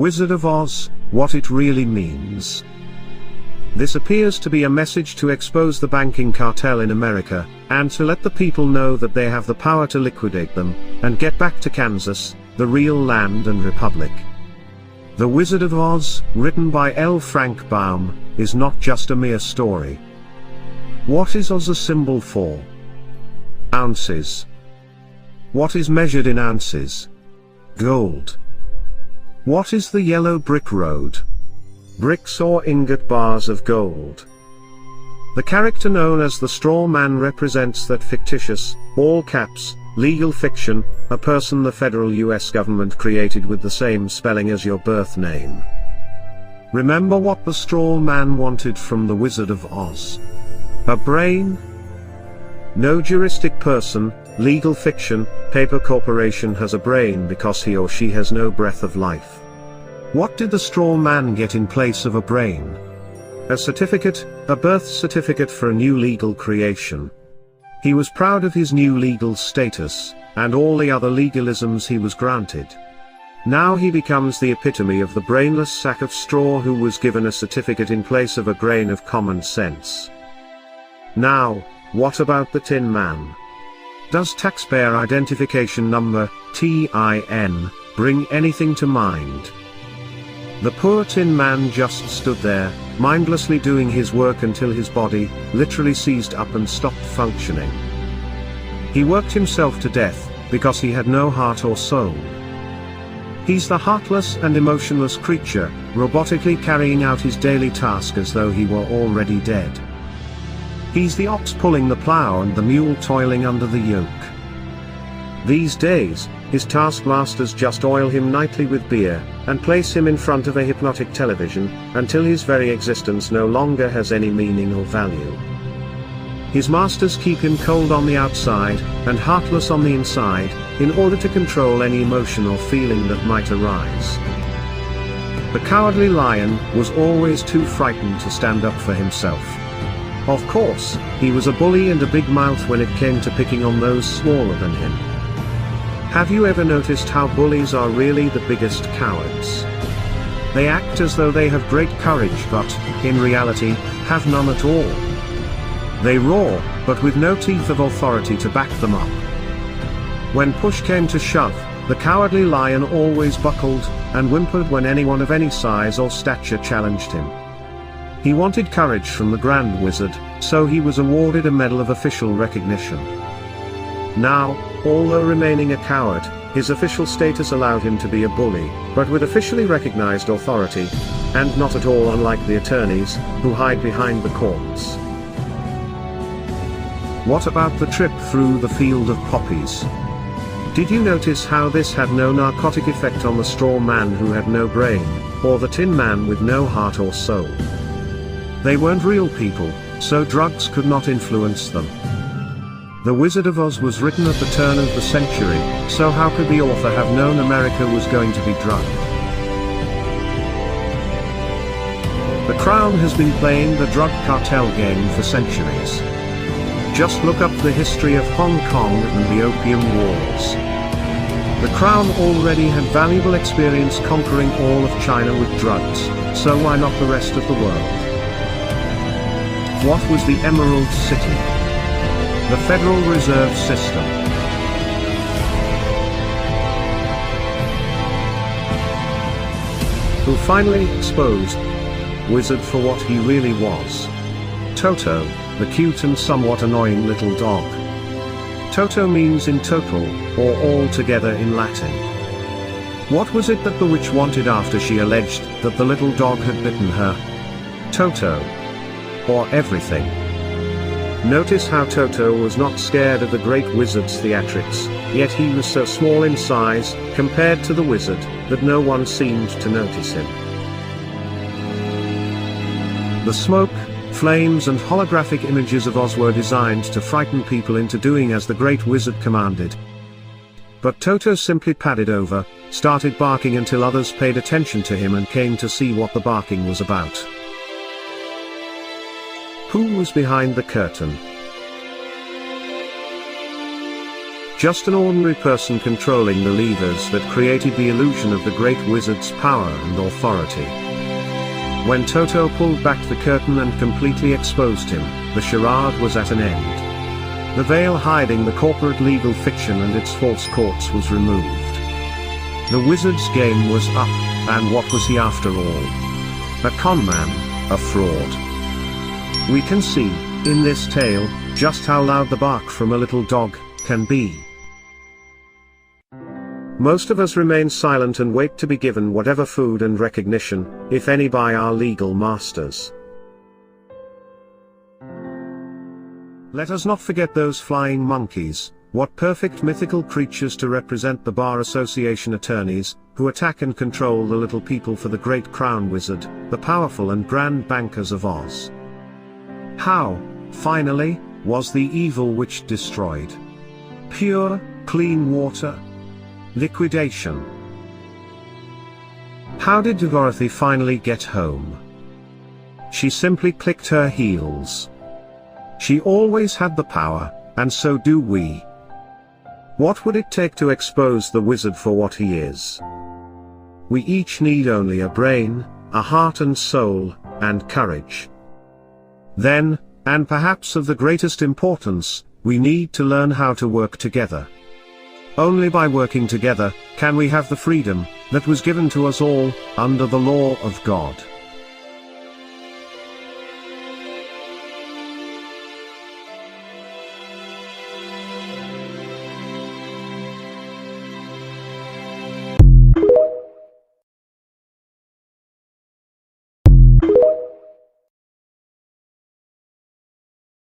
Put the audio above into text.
Wizard of Oz, what it really means. This appears to be a message to expose the banking cartel in America, and to let the people know that they have the power to liquidate them, and get back to Kansas, the real land and republic. The Wizard of Oz, written by L. Frank Baum, is not just a mere story. What is Oz a symbol for? Ounces. What is measured in ounces? Gold. What is the yellow brick road? Bricks or ingot bars of gold. The character known as the straw man represents that fictitious, all caps, legal fiction, a person the federal US government created with the same spelling as your birth name. Remember what the straw man wanted from the Wizard of Oz? A brain? No juristic person, legal fiction, paper corporation has a brain because he or she has no breath of life. What did the straw man get in place of a brain? A certificate, a birth certificate for a new legal creation. He was proud of his new legal status, and all the other legalisms he was granted. Now he becomes the epitome of the brainless sack of straw who was given a certificate in place of a grain of common sense. Now, what about the Tin Man? Does taxpayer identification number, TIN, bring anything to mind? The poor Tin Man just stood there, mindlessly doing his work until his body, literally seized up and stopped functioning. He worked himself to death, because he had no heart or soul. He's the heartless and emotionless creature, robotically carrying out his daily task as though he were already dead. He's the ox pulling the plow and the mule toiling under the yoke. These days, his taskmasters just oil him nightly with beer, and place him in front of a hypnotic television, until his very existence no longer has any meaning or value. His masters keep him cold on the outside, and heartless on the inside, in order to control any emotion or feeling that might arise. The cowardly lion was always too frightened to stand up for himself. Of course, he was a bully and a big mouth when it came to picking on those smaller than him. Have you ever noticed how bullies are really the biggest cowards? They act as though they have great courage but, in reality, have none at all. They roar, but with no teeth of authority to back them up. When push came to shove, the cowardly lion always buckled, and whimpered when anyone of any size or stature challenged him. He wanted courage from the Grand Wizard, so he was awarded a medal of official recognition. Now, although remaining a coward, his official status allowed him to be a bully, but with officially recognized authority, and not at all unlike the attorneys, who hide behind the courts. What about the trip through the field of poppies? Did you notice how this had no narcotic effect on the straw man who had no brain, or the Tin Man with no heart or soul? They weren't real people, so drugs could not influence them. The Wizard of Oz was written at the turn of the century, so how could the author have known America was going to be drugged? The Crown has been playing the drug cartel game for centuries. Just look up the history of Hong Kong and the Opium Wars. The Crown already had valuable experience conquering all of China with drugs, so why not the rest of the world? What was the Emerald City? The Federal Reserve System. Who finally exposed Wizard for what he really was. Toto, the cute and somewhat annoying little dog. Toto means in total, or altogether in Latin. What was it that the witch wanted after she alleged that the little dog had bitten her? Toto. Or everything. Notice how Toto was not scared of the great wizard's theatrics, yet he was so small in size, compared to the wizard, that no one seemed to notice him. The smoke, flames and holographic images of Oz were designed to frighten people into doing as the great wizard commanded. But Toto simply padded over, started barking until others paid attention to him and came to see what the barking was about. Who was behind the curtain? Just an ordinary person controlling the levers that created the illusion of the great wizard's power and authority. When Toto pulled back the curtain and completely exposed him, the charade was at an end. The veil hiding the corporate legal fiction and its false courts was removed. The wizard's game was up, and what was he after all? A conman, a fraud. We can see, in this tale, just how loud the bark from a little dog can be. Most of us remain silent and wait to be given whatever food and recognition, if any, by our legal masters. Let us not forget those flying monkeys, what perfect mythical creatures to represent the Bar Association attorneys, who attack and control the little people for the great crown wizard, the powerful and grand bankers of Oz. How, finally, was the evil witch destroyed? Pure, clean water? Liquidation. How did Dorothy finally get home? She simply clicked her heels. She always had the power, and so do we. What would it take to expose the wizard for what he is? We each need only a brain, a heart and soul, and courage. Then, and perhaps of the greatest importance, we need to learn how to work together. Only by working together, can we have the freedom that was given to us all, under the law of God.